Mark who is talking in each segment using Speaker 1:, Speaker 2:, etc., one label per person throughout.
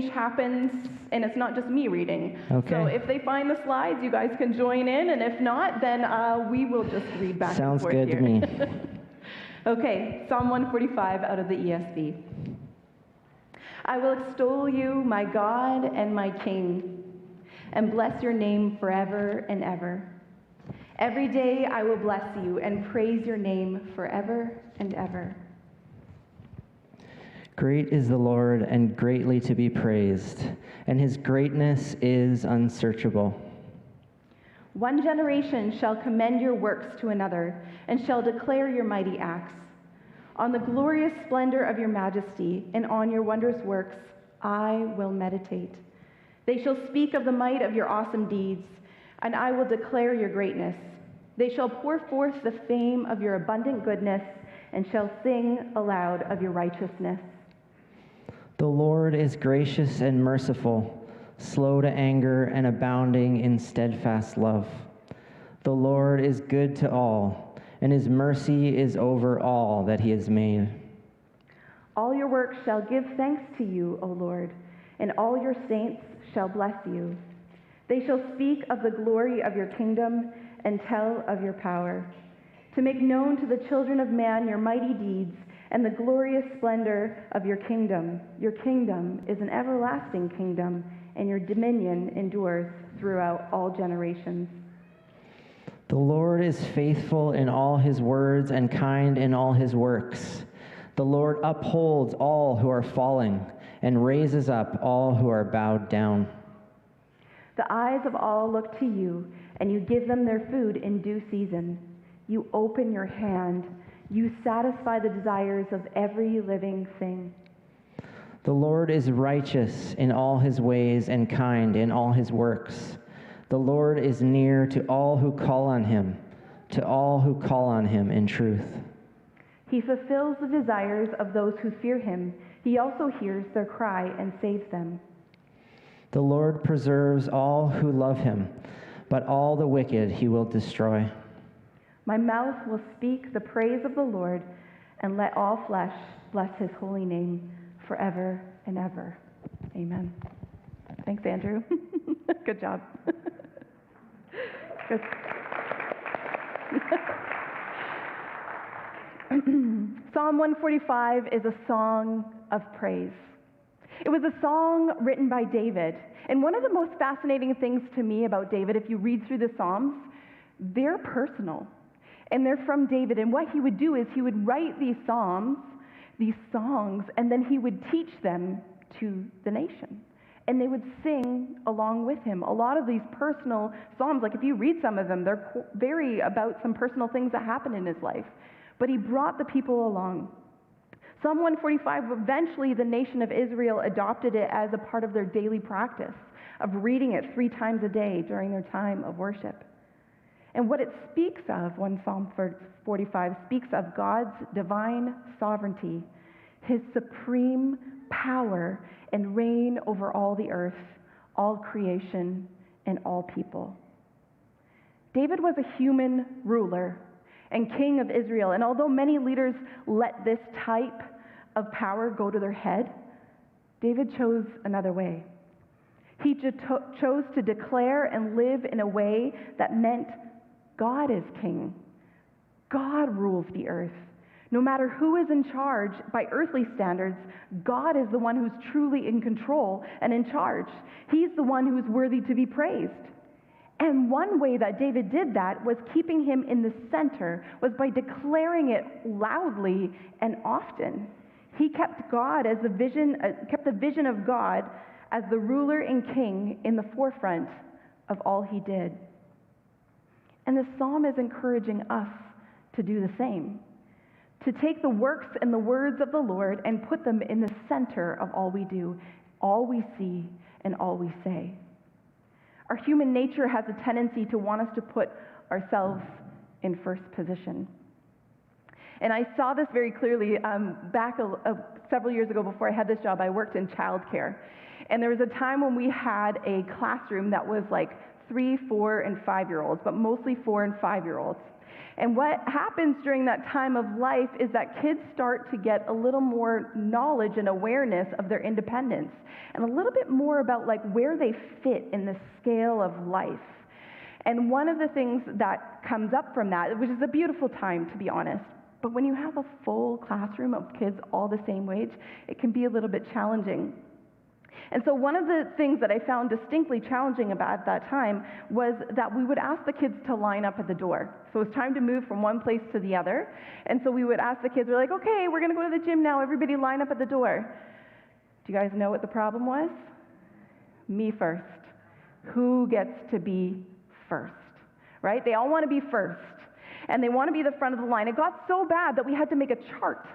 Speaker 1: happens, and it's not just me reading.
Speaker 2: Okay.
Speaker 1: So if they find the slides, you guys can join in, and if not, then we will just read back and forth here.
Speaker 2: Sounds good to me.
Speaker 1: Okay, Psalm 145 out of the ESV. I will extol you, my God and my King, and bless your name forever and ever. Every day I will bless you and praise your name forever and ever.
Speaker 2: Great is the Lord and greatly to be praised, and his greatness is unsearchable.
Speaker 1: One generation shall commend your works to another, and shall declare your mighty acts. On the glorious splendor of your majesty, and on your wondrous works, I will meditate. They shall speak of the might of your awesome deeds, and I will declare your greatness. They shall pour forth the fame of your abundant goodness, and shall sing aloud of your righteousness.
Speaker 2: The Lord is gracious and merciful, slow to anger and abounding in steadfast love. The Lord is good to all, and his mercy is over all that he has made.
Speaker 1: All your works shall give thanks to you, O Lord, and all your saints shall bless you. They shall speak of the glory of your kingdom and tell of your power, to make known to the children of man your mighty deeds and the glorious splendor of your kingdom. Your kingdom is an everlasting kingdom, and your dominion endures throughout all generations.
Speaker 2: The Lord is faithful in all his words and kind in all his works. The Lord upholds all who are falling and raises up all who are bowed down.
Speaker 1: The eyes of all look to you, and you give them their food in due season. You open your hand. You satisfy the desires of every living thing.
Speaker 2: The Lord is righteous in all his ways and kind in all his works. The Lord is near to all who call on him in truth.
Speaker 1: He fulfills the desires of those who fear him. He also hears their cry and saves them.
Speaker 2: The Lord preserves all who love him, but all the wicked he will destroy.
Speaker 1: My mouth will speak the praise of the Lord, and let all flesh bless his holy name forever and ever. Amen. Thanks, Andrew. Good job. Good. Psalm 145 is a song of praise. It was a song written by David. And one of the most fascinating things to me about David, if you read through the Psalms, they're personal. And they're from David. And what he would do is he would write these psalms, these songs, and then he would teach them to the nation. And they would sing along with him. A lot of these personal psalms, like if you read some of them, they're very about some personal things that happened in his life. But he brought the people along. Psalm 145, eventually the nation of Israel adopted it as a part of their daily practice of reading it 3 times a day during their time of worship. And what it speaks of, when Psalm 45 speaks of God's divine sovereignty, his supreme power and reign over all the earth, all creation, and all people. David was a human ruler and king of Israel, and although many leaders let this type of power go to their head, David chose another way. He chose to declare and live in a way that meant God is king. God rules the earth. No matter who is in charge, by earthly standards, God is the one who's truly in control and in charge. He's the one who's worthy to be praised. And one way that David did that was keeping him in the center, was by declaring it loudly and often. He kept God as kept the vision of God as the ruler and king in the forefront of all he did. And the psalm is encouraging us to do the same, to take the works and the words of the Lord and put them in the center of all we do, all we see, and all we say. Our human nature has a tendency to want us to put ourselves in first position. And I saw this very clearly back several years ago before I had this job. I worked in childcare. And there was a time when we had a classroom that was like 3, 4, and 5-year-olds, but mostly 4 and 5-year-olds. And what happens during that time of life is that kids start to get a little more knowledge and awareness of their independence and a little bit more about like where they fit in the scale of life. And one of the things that comes up from that, which is a beautiful time to be honest, but when you have a full classroom of kids all the same age, it can be a little bit challenging. And so one of the things that I found distinctly challenging about that time was that we would ask the kids to line up at the door. So it was time to move from one place to the other. And so we would ask the kids, we're like, okay, we're going to go to the gym now. Everybody line up at the door. Do you guys know what the problem was? Me first. Who gets to be first? Right? They all want to be first. And they want to be the front of the line. It got so bad that we had to make a chart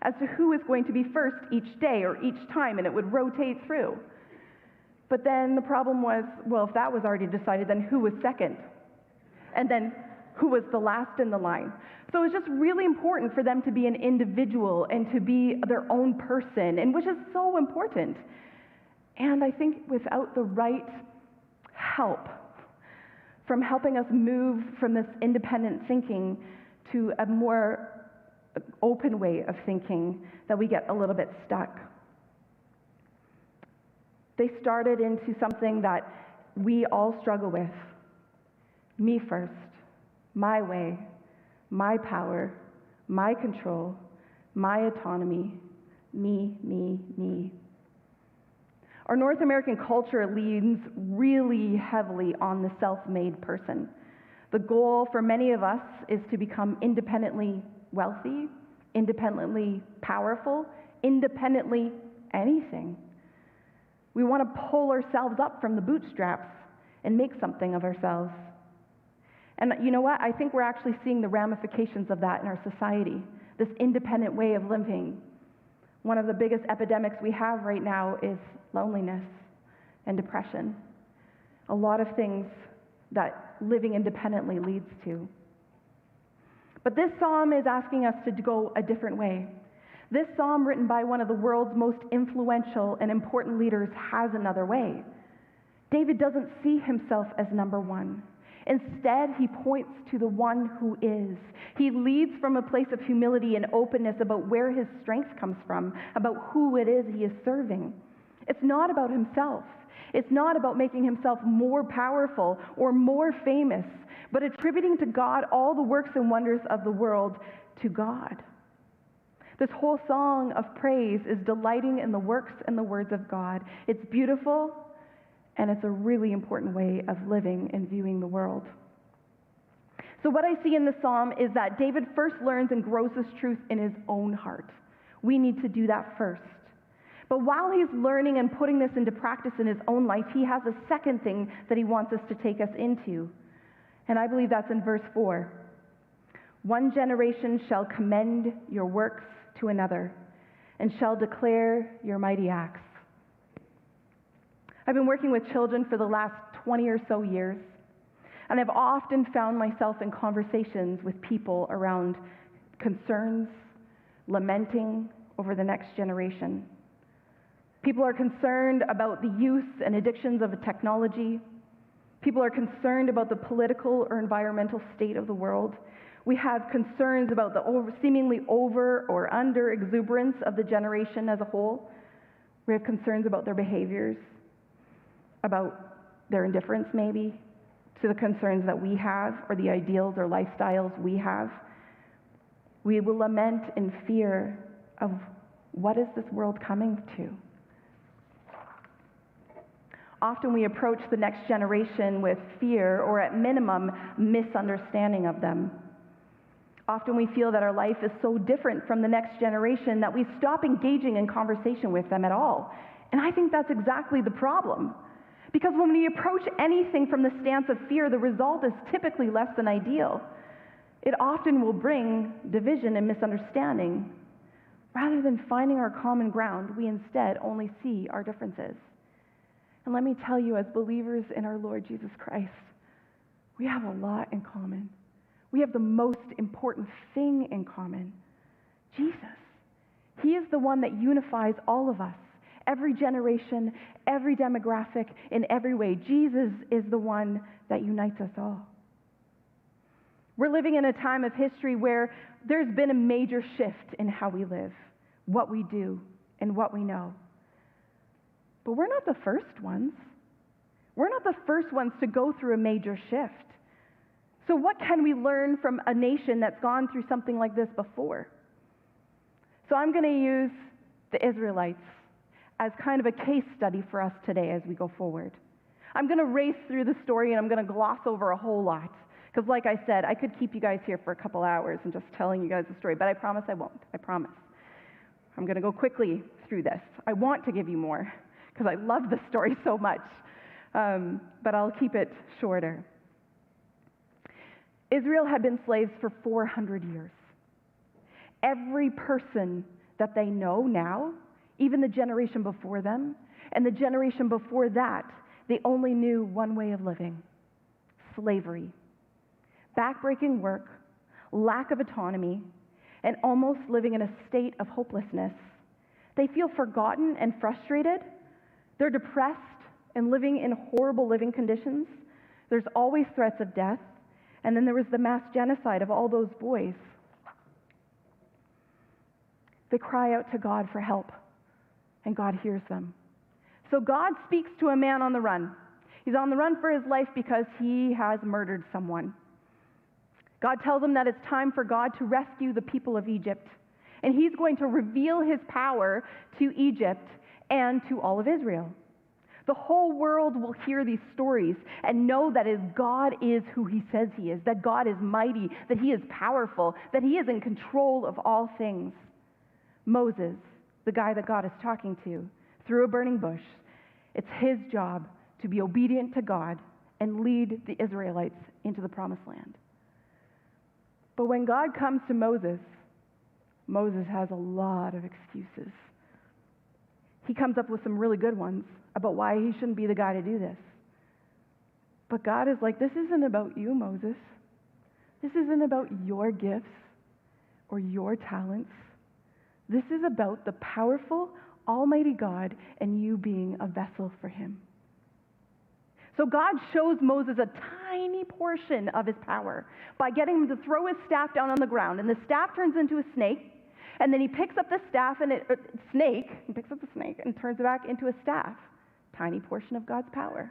Speaker 1: as to who is going to be first each day or each time, and it would rotate through. But then the problem was, well, if that was already decided, then who was second? And then who was the last in the line? So it was just really important for them to be an individual and to be their own person, and which is so important. And I think without the right help from helping us move from this independent thinking to a more open way of thinking, that we get a little bit stuck. They started into something that we all struggle with. Me first, my way, my power, my control, my autonomy, me, me, me. Our North American culture leans really heavily on the self-made person. The goal for many of us is to become independently wealthy, independently powerful, independently anything. We want to pull ourselves up from the bootstraps and make something of ourselves. And you know what? I think we're actually seeing the ramifications of that in our society, this independent way of living. One of the biggest epidemics we have right now is loneliness and depression. A lot of things that living independently leads to. But this psalm is asking us to go a different way. This psalm, written by one of the world's most influential and important leaders, has another way. David doesn't see himself as number one. Instead, he points to the one who is. He leads from a place of humility and openness about where his strength comes from, about who it is he is serving. It's not about himself. It's not about making himself more powerful or more famous, but attributing to God all the works and wonders of the world to God. This whole song of praise is delighting in the works and the words of God. It's beautiful, and it's a really important way of living and viewing the world. So what I see in the psalm is that David first learns and grows this truth in his own heart. We need to do that first. But while he's learning and putting this into practice in his own life, he has a second thing that he wants us to take us into. And I believe that's in verse 4. One generation shall commend your works to another, and shall declare your mighty acts. I've been working with children for the last 20 or so years, and I've often found myself in conversations with people around concerns, lamenting over the next generation. People are concerned about the use and addictions of technology. People are concerned about the political or environmental state of the world. We have concerns about the seemingly over or under exuberance of the generation as a whole. We have concerns about their behaviors, about their indifference maybe to the concerns that we have or the ideals or lifestyles we have. We will lament in fear of what is this world coming to. Often we approach the next generation with fear or at minimum misunderstanding of them. Often we feel that our life is so different from the next generation that we stop engaging in conversation with them at all. And I think that's exactly the problem. Because when we approach anything from the stance of fear, the result is typically less than ideal. It often will bring division and misunderstanding. Rather than finding our common ground, we instead only see our differences. And let me tell you, as believers in our Lord Jesus Christ, we have a lot in common. We have the most important thing in common, Jesus. He is the one that unifies all of us, every generation, every demographic, in every way. Jesus is the one that unites us all. We're living in a time of history where there's been a major shift in how we live, what we do, and what we know. But we're not the first ones. We're not the first ones to go through a major shift. So what can we learn from a nation that's gone through something like this before? So I'm going to use the Israelites as kind of a case study for us today as we go forward. I'm going to race through the story and I'm going to gloss over a whole lot. Because like I said, I could keep you guys here for a couple hours and just telling you guys the story, but I promise I won't. I promise. I'm going to go quickly through this. I want to give you more because I love the story so much, but I'll keep it shorter. Israel had been slaves for 400 years. Every person that they know now, even the generation before them, and the generation before that, they only knew one way of living: slavery. Backbreaking work, lack of autonomy, and almost living in a state of hopelessness. They feel forgotten and frustrated. They're depressed and living in horrible living conditions. There's always threats of death. And then there was the mass genocide of all those boys. They cry out to God for help, and God hears them. So God speaks to a man on the run. He's on the run for his life because he has murdered someone. God tells him that it's time for God to rescue the people of Egypt, and he's going to reveal his power to Egypt and to all of Israel. The whole world will hear these stories and know that God is who he says he is, that God is mighty, that he is powerful, that he is in control of all things. Moses, the guy that God is talking to, through a burning bush, it's his job to be obedient to God and lead the Israelites into the promised land. But when God comes to Moses, Moses has a lot of excuses. He comes up with some really good ones about why he shouldn't be the guy to do this. But God is like, this isn't about you, Moses. This isn't about your gifts or your talents. This is about the powerful, almighty God and you being a vessel for him. So God shows Moses a tiny portion of his power by getting him to throw his staff down on the ground, and the staff turns into a snake, and then he picks up the staff and picks up the snake and turns it back into a staff. Tiny portion of God's power.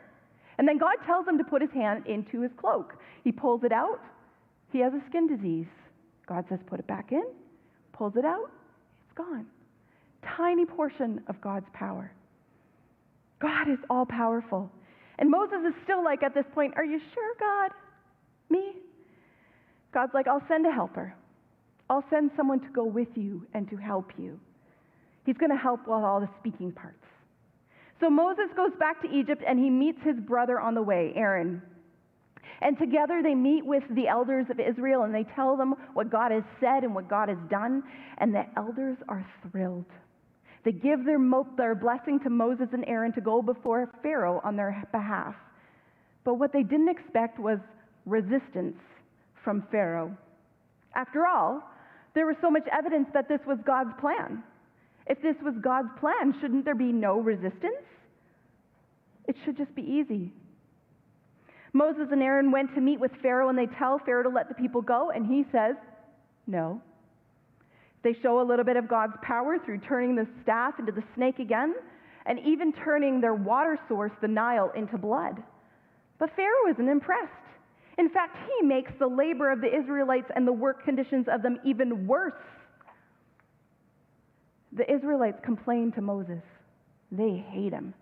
Speaker 1: And then God tells him to put his hand into his cloak. He pulls it out. He has a skin disease. God says, put it back in. Pulls it out. It's gone. Tiny portion of God's power. God is all powerful. And Moses is still like, at this point, are you sure, God? Me? God's like, I'll send a helper. I'll send someone to go with you and to help you. He's going to help with all the speaking parts. So Moses goes back to Egypt and he meets his brother on the way, Aaron. And together they meet with the elders of Israel and they tell them what God has said and what God has done. And the elders are thrilled. They give their blessing to Moses and Aaron to go before Pharaoh on their behalf. But what they didn't expect was resistance from Pharaoh. After all, there was so much evidence that this was God's plan. If this was God's plan, shouldn't there be no resistance? It should just be easy. Moses and Aaron went to meet with Pharaoh and they tell Pharaoh to let the people go, and he says, no. They show a little bit of God's power through turning the staff into the snake again, and even turning their water source, the Nile, into blood. But Pharaoh isn't impressed. In fact, he makes the labor of the Israelites and the work conditions of them even worse. The Israelites complain to Moses. They hate him.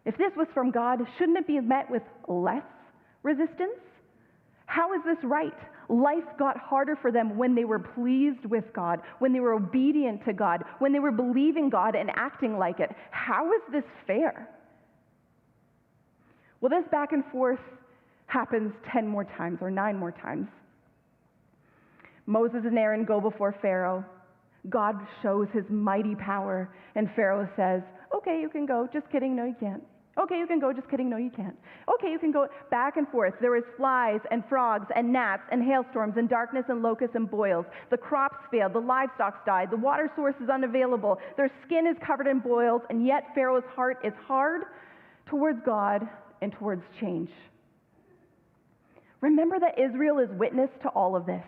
Speaker 1: If this was from God, shouldn't it be met with less resistance? How is this right? Life got harder for them when they were pleased with God, when they were obedient to God, when they were believing God and acting like it. How is this fair? Well, this back and forth happens 10 more times or 9 more times. Moses and Aaron go before Pharaoh. God shows his mighty power, and Pharaoh says, okay, you can go. Just kidding. No, you can't. Okay, you can go. Just kidding. No, you can't. Okay, you can go. Back and forth. There was flies and frogs and gnats and hailstorms and darkness and locusts and boils. The crops failed. The livestock died. The water source is unavailable. Their skin is covered in boils, and yet Pharaoh's heart is hard towards God and towards change. Remember that Israel is witness to all of this.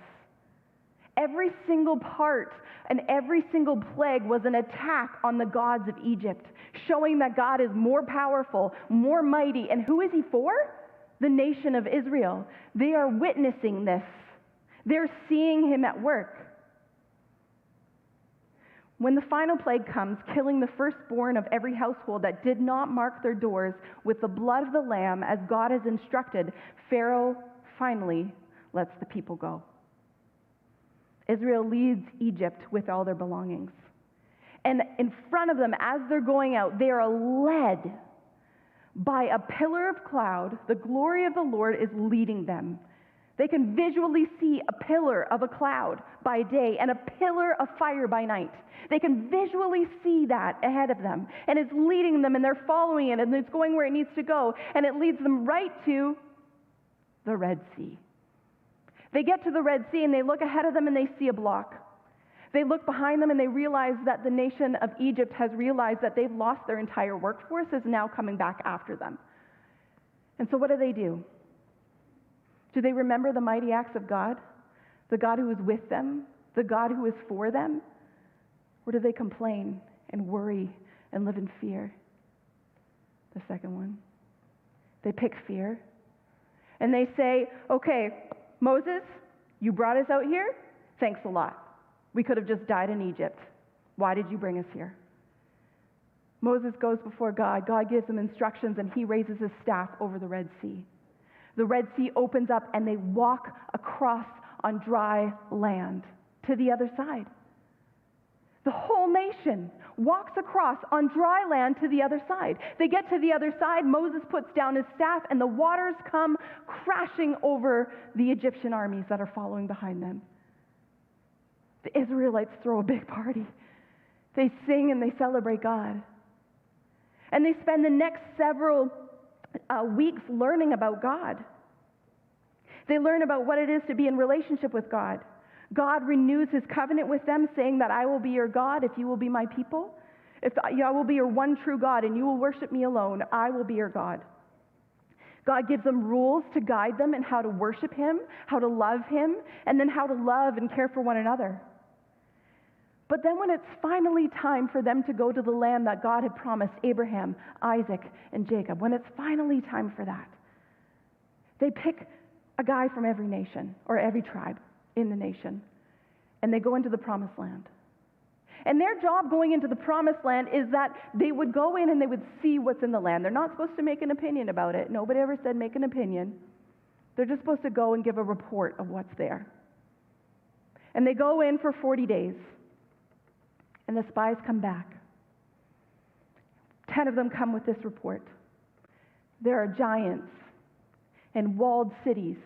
Speaker 1: Every single part and every single plague was an attack on the gods of Egypt, showing that God is more powerful, more mighty. And who is he for? The nation of Israel. They are witnessing this. They're seeing him at work. When the final plague comes, killing the firstborn of every household that did not mark their doors with the blood of the lamb as God has instructed, Pharaoh finally lets the people go. Israel leaves Egypt with all their belongings. And in front of them, as they're going out, they are led by a pillar of cloud. The glory of the Lord is leading them. They can visually see a pillar of a cloud by day and a pillar of fire by night. They can visually see that ahead of them. And it's leading them, and they're following it, and it's going where it needs to go. And it leads them right to the Red Sea. They get to the Red Sea, and they look ahead of them, and they see a block. They look behind them, and they realize that the nation of Egypt has realized that they've lost their entire workforce, is now coming back after them. And so what do? Do they remember the mighty acts of God? The God who is with them? The God who is for them? Or do they complain and worry and live in fear? The second one. They pick fear. And they say, okay, Moses, you brought us out here. Thanks a lot. We could have just died in Egypt. Why did you bring us here? Moses goes before God. God gives him instructions, and he raises his staff over the Red Sea. The Red Sea opens up, and they walk across on dry land to the other side. The whole nation walks across on dry land to the other side. They get to the other side. Moses puts down his staff, and the waters come crashing over the Egyptian armies that are following behind them. The Israelites throw a big party. They sing and they celebrate God. And they spend the next several weeks learning about God. They learn about what it is to be in relationship with God. God renews his covenant with them, saying that I will be your God if you will be my people. If I will be your one true God and you will worship me alone, I will be your God. God gives them rules to guide them in how to worship him, how to love him, and then how to love and care for one another. But then when it's finally time for them to go to the land that God had promised Abraham, Isaac, and Jacob, when it's finally time for that, they pick a guy from every nation or every tribe in the nation, and they go into the promised land. And their job going into the promised land is that they would go in and they would see what's in the land. They're not supposed to make an opinion about it. Nobody ever said make an opinion. They're just supposed to go and give a report of what's there. And they go in for 40 days. And the spies come back. 10 of them come with this report. There are giants and walled cities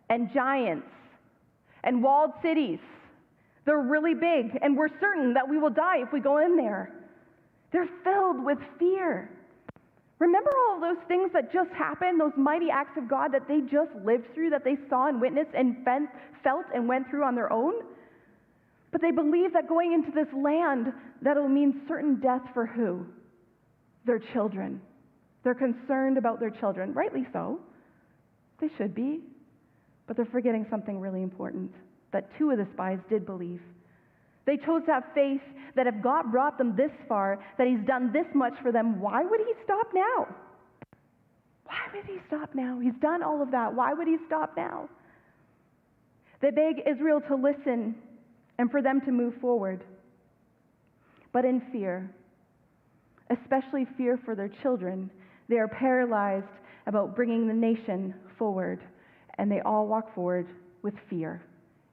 Speaker 1: and giants and walled cities. They're really big, and we're certain that we will die if we go in there. They're filled with fear. Remember all of those things that just happened, those mighty acts of God that they just lived through, that they saw and witnessed and felt and went through on their own? But they believe that going into this land, that will mean certain death for who? Their children. They're concerned about their children. Rightly so. They should be. But they're forgetting something really important that 2 of the spies did believe. They chose to have faith that if God brought them this far, that he's done this much for them, why would he stop now? Why would he stop now? He's done all of that. Why would he stop now? They beg Israel to listen and for them to move forward. But in fear, especially fear for their children, they are paralyzed about bringing the nation forward, and they all walk forward with fear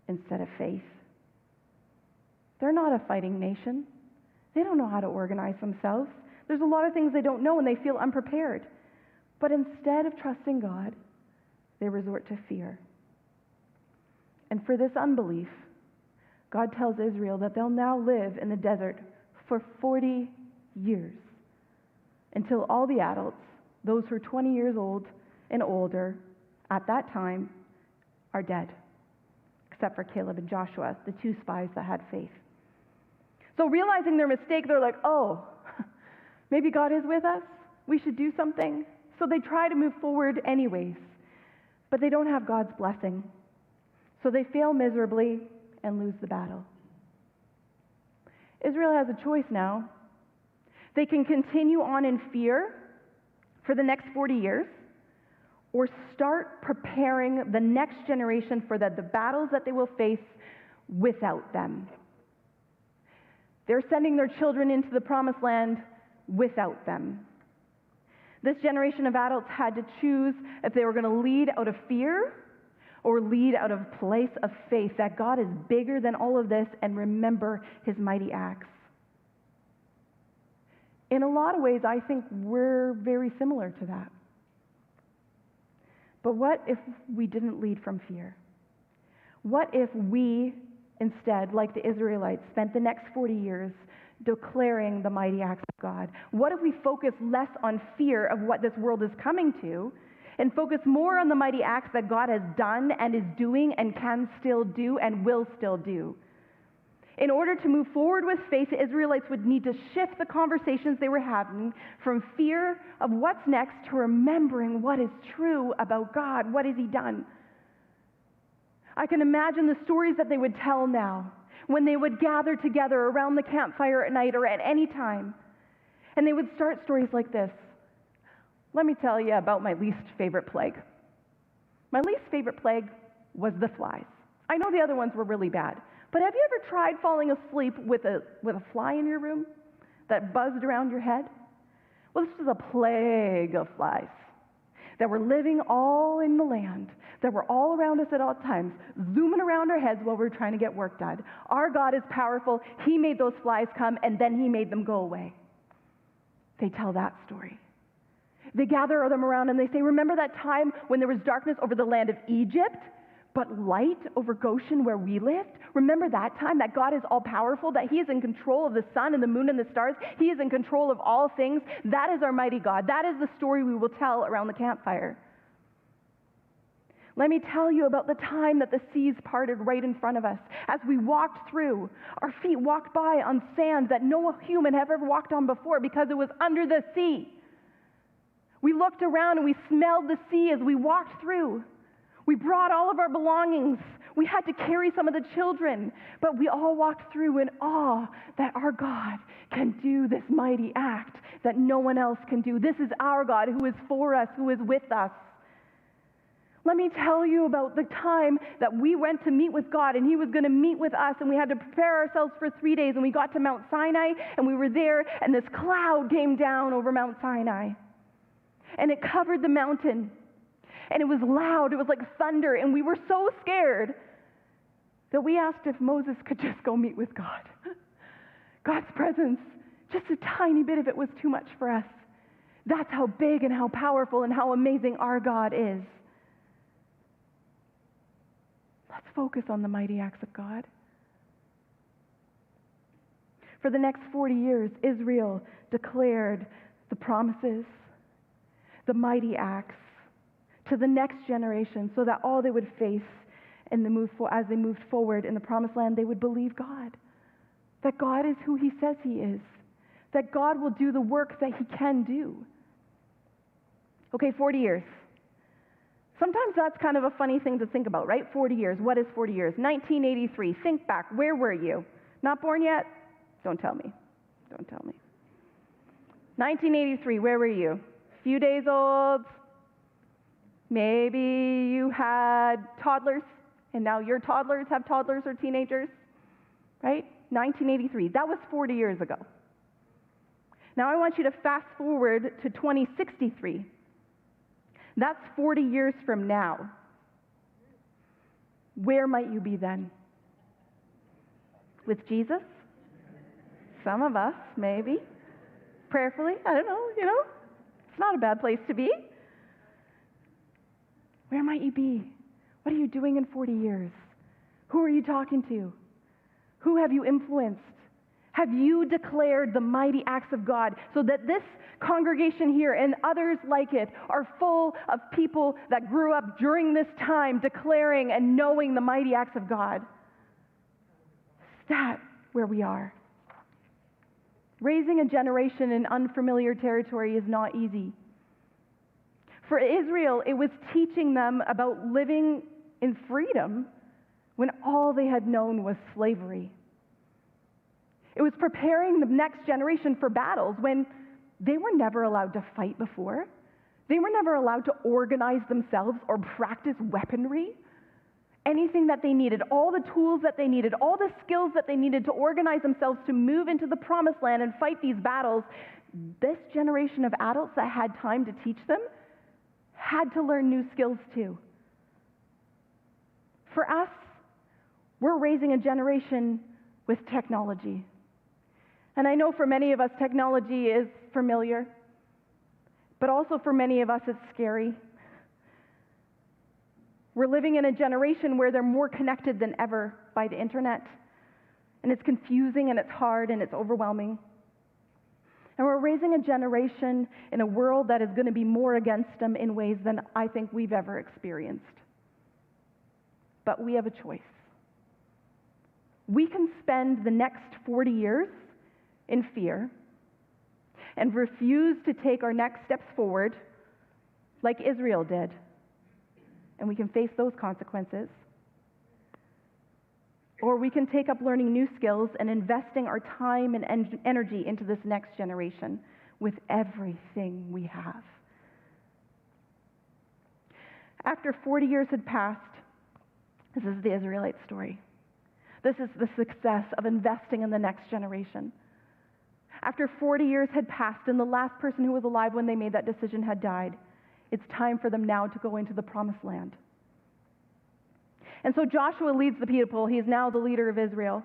Speaker 1: instead of faith. They're not a fighting nation. They don't know how to organize themselves. There's a lot of things they don't know, and they feel unprepared. But instead of trusting God, they resort to fear. And for this unbelief, God tells Israel that they'll now live in the desert for 40 years until all the adults, those who are 20 years old and older at that time, are dead, except for Caleb and Joshua, the 2 spies that had faith. So realizing their mistake, they're like, oh, maybe God is with us. We should do something. So they try to move forward anyways. but they don't have God's blessing. So they fail miserably and lose the battle. Israel has a choice now. They can continue on in fear for the next 40 years, or start preparing the next generation for the battles that they will face without them. They're sending their children into the promised land without them. This generation of adults had to choose if they were going to lead out of fear or lead out of a place of faith that God is bigger than all of this and remember his mighty acts. In a lot of ways, I think we're very similar to that. But what if we didn't lead from fear? What if we, instead, like the Israelites, spent the next 40 years declaring the mighty acts of God? What if we focus less on fear of what this world is coming to and focus more on the mighty acts that God has done and is doing and can still do and will still do? In order to move forward with faith, the Israelites would need to shift the conversations they were having from fear of what's next to remembering what is true about God. What has he done? I can imagine the stories that they would tell now when they would gather together around the campfire at night or at any time. And they would start stories like this. Let me tell you about my least favorite plague. My least favorite plague was the flies. I know the other ones were really bad. But have you ever tried falling asleep with a fly in your room that buzzed around your head? Well, this was a plague of flies that were living all in the land, that were all around us at all times, zooming around our heads while we were trying to get work done. Our God is powerful. He made those flies come, and then he made them go away. They tell that story. They gather them around and they say, remember that time when there was darkness over the land of Egypt, but light over Goshen where we lived? Remember that time that God is all powerful, that he is in control of the sun and the moon and the stars? He is in control of all things. That is our mighty God. That is the story we will tell around the campfire. Let me tell you about the time that the seas parted right in front of us. As we walked through, our feet walked by on sand that no human had ever walked on before because it was under the sea. We looked around and we smelled the sea as we walked through. We brought all of our belongings. We had to carry some of the children, but we all walked through in awe that our God can do this mighty act that no one else can do. This is our God who is for us, who is with us. Let me tell you about the time that we went to meet with God and he was going to meet with us, and we had to prepare ourselves for 3 days, and we got to Mount Sinai and we were there, and this cloud came down over Mount Sinai and it covered the mountain. And it was loud, it was like thunder, and we were so scared that we asked if Moses could just go meet with God. God's presence, just a tiny bit of it was too much for us. That's how big and how powerful and how amazing our God is. Let's focus on the mighty acts of God. For the next 40 years, Israel declared the promises, the mighty acts, to the next generation, so that all they would face as they moved forward in the promised land, they would believe God. That God is who he says he is. That God will do the work that he can do. Okay, 40 years. Sometimes that's kind of a funny thing to think about, right? 40 years. What is 40 years? 1983. Think back. Where were you? Not born yet? Don't tell me. Don't tell me. 1983. Where were you? Few days old. Maybe you had toddlers, and now your toddlers have toddlers or teenagers, right? 1983. That was 40 years ago. Now I want you to fast forward to 2063. That's 40 years from now. Where might you be then? With Jesus? Some of us, maybe. Prayerfully, I don't know, It's not a bad place to be. Where might you be? What are you doing in 40 years? Who are you talking to? Who have you influenced? Have you declared the mighty acts of God so that this congregation here and others like it are full of people that grew up during this time declaring and knowing the mighty acts of God? Is that where we are? Raising a generation in unfamiliar territory is not easy. For Israel, it was teaching them about living in freedom when all they had known was slavery. It was preparing the next generation for battles when they were never allowed to fight before. They were never allowed to organize themselves or practice weaponry. Anything that they needed, all the tools that they needed, all the skills that they needed to organize themselves to move into the promised land and fight these battles, this generation of adults that had time to teach them had to learn new skills too. For us, we're raising a generation with technology. And I know for many of us, technology is familiar, but also for many of us, it's scary. We're living in a generation where they're more connected than ever by the internet. And it's confusing and it's hard and it's overwhelming. And we're raising a generation in a world that is going to be more against them in ways than I think we've ever experienced. But we have a choice. We can spend the next 40 years in fear and refuse to take our next steps forward like Israel did. And we can face those consequences. Or we can take up learning new skills and investing our time and energy into this next generation with everything we have. After 40 years had passed, this is the Israelite story. This is the success of investing in the next generation. After 40 years had passed and the last person who was alive when they made that decision had died, it's time for them now to go into the promised land. And so Joshua leads the people. He is now the leader of Israel.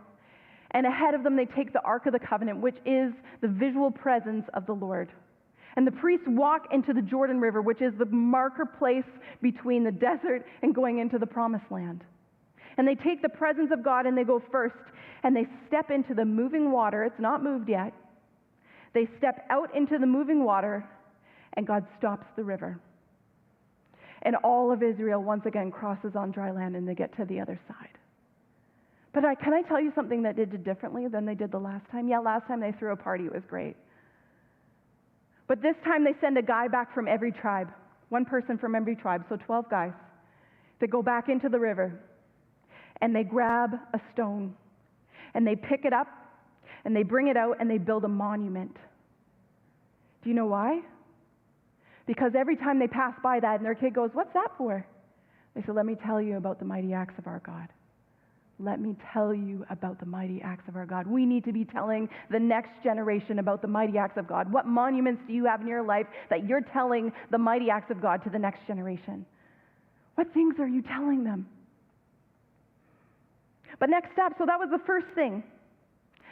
Speaker 1: And ahead of them, they take the Ark of the Covenant, which is the visual presence of the Lord. And the priests walk into the Jordan River, which is the marker place between the desert and going into the promised land. And they take the presence of God and they go first. And they step into the moving water. It's not moved yet. They step out into the moving water, and God stops the river. And all of Israel once again crosses on dry land and they get to the other side. But can I tell you something that they did differently than they did the last time? Yeah, last time they threw a party. It was great. But this time they send a guy back from every tribe, one person from every tribe, so 12 guys. They go back into the river and they grab a stone and they pick it up and they bring it out and they build a monument. Do you know why? Because every time they pass by that and their kid goes, "What's that for?" They say, "Let me tell you about the mighty acts of our God. Let me tell you about the mighty acts of our God." We need to be telling the next generation about the mighty acts of God. What monuments do you have in your life that you're telling the mighty acts of God to the next generation? What things are you telling them? But next up, so that was the first thing.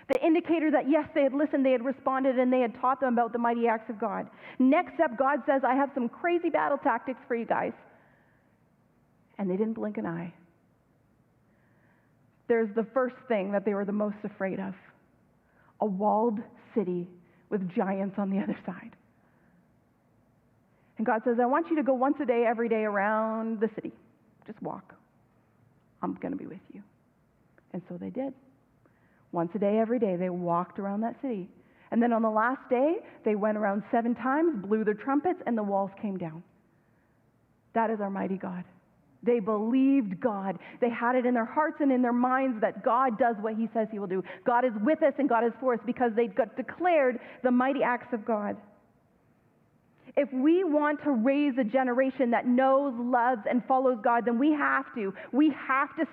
Speaker 1: The indicator that, yes, they had listened, they had responded, and they had taught them about the mighty acts of God. Next up, God says, "I have some crazy battle tactics for you guys." And they didn't blink an eye. There's the first thing that they were the most afraid of. A walled city with giants on the other side. And God says, "I want you to go once a day, every day around the city. Just walk. I'm going to be with you." And so they did. Once a day, every day, they walked around that city. And then on the last day, they went around 7 times, blew their trumpets, and the walls came down. That is our mighty God. They believed God. They had it in their hearts and in their minds that God does what he says he will do. God is with us and God is for us because they got declared the mighty acts of God. If we want to raise a generation that knows, loves, and follows God, then we have to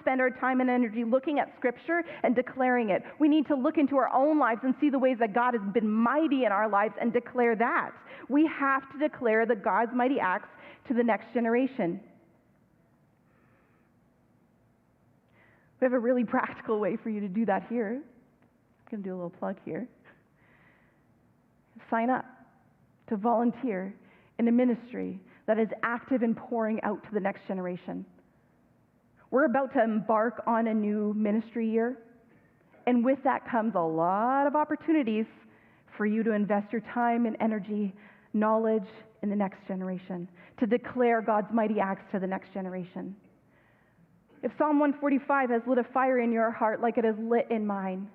Speaker 1: spend our time and energy looking at Scripture and declaring it. We need to look into our own lives and see the ways that God has been mighty in our lives and declare that. We have to declare the God's mighty acts to the next generation. We have a really practical way for you to do that here. I'm going to do a little plug here. Sign up to volunteer in a ministry that is active in pouring out to the next generation. We're about to embark on a new ministry year, and with that comes a lot of opportunities for you to invest your time and energy, knowledge in the next generation, to declare God's mighty acts to the next generation. If Psalm 145 has lit a fire in your heart like it has lit in mine,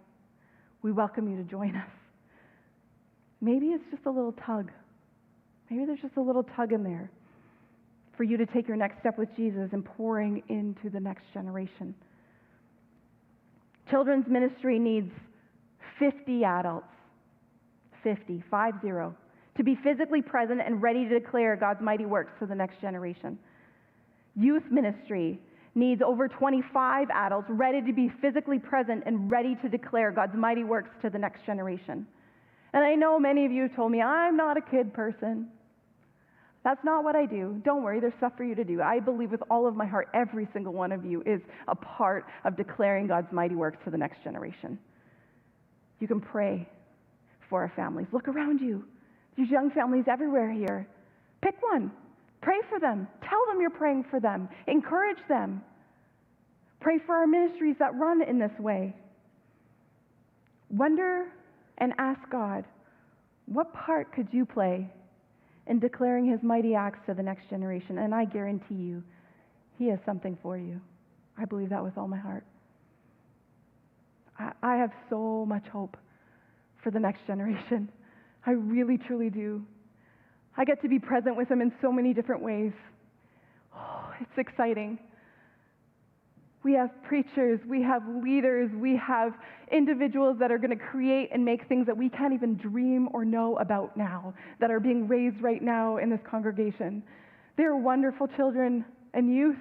Speaker 1: we welcome you to join us. Maybe it's just a little tug. Maybe there's just a little tug in there. for you to take your next step with Jesus and pouring into the next generation. Children's ministry needs 50 adults, 50, to be physically present and ready to declare God's mighty works to the next generation. Youth ministry needs over 25 adults ready to be physically present and ready to declare God's mighty works to the next generation. And I know many of you have told me, I'm not a kid person. That's not what I do. Don't worry, there's stuff for you to do. I believe with all of my heart, every single one of you is a part of declaring God's mighty works to the next generation. You can pray for our families. Look around you. There's young families everywhere here. Pick one. Pray for them. Tell them you're praying for them. Encourage them. Pray for our ministries that run in this way. Wonder and ask God, what part could you play in declaring his mighty acts to the next generation? And I guarantee you, he has something for you. I believe that with all my heart. I have so much hope for the next generation. I really, truly do. I get to be present with them in so many different ways. Oh, it's exciting. We have preachers, we have leaders, we have individuals that are going to create and make things that we can't even dream or know about now, that are being raised right now in this congregation. They're wonderful children and youth.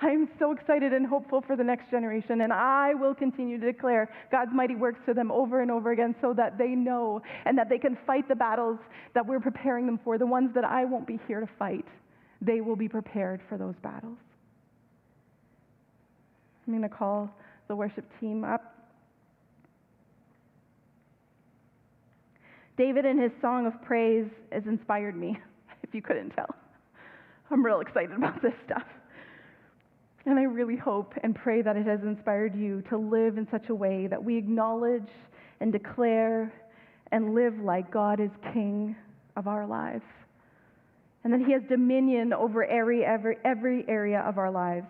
Speaker 1: I am so excited and hopeful for the next generation, and I will continue to declare God's mighty works to them over and over again so that they know and that they can fight the battles that we're preparing them for, the ones that I won't be here to fight. They will be prepared for those battles. I'm going to call the worship team up. David in his song of praise has inspired me, if you couldn't tell. I'm real excited about this stuff. And I really hope and pray that it has inspired you to live in such a way that we acknowledge and declare and live like God is King of our lives, and that he has dominion over every area of our lives.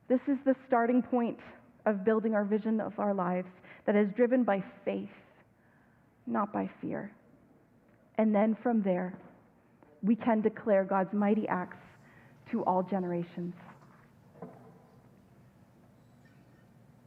Speaker 1: This is the starting point of building our vision of our lives that is driven by faith, not by fear. And then from there, we can declare God's mighty acts to all generations.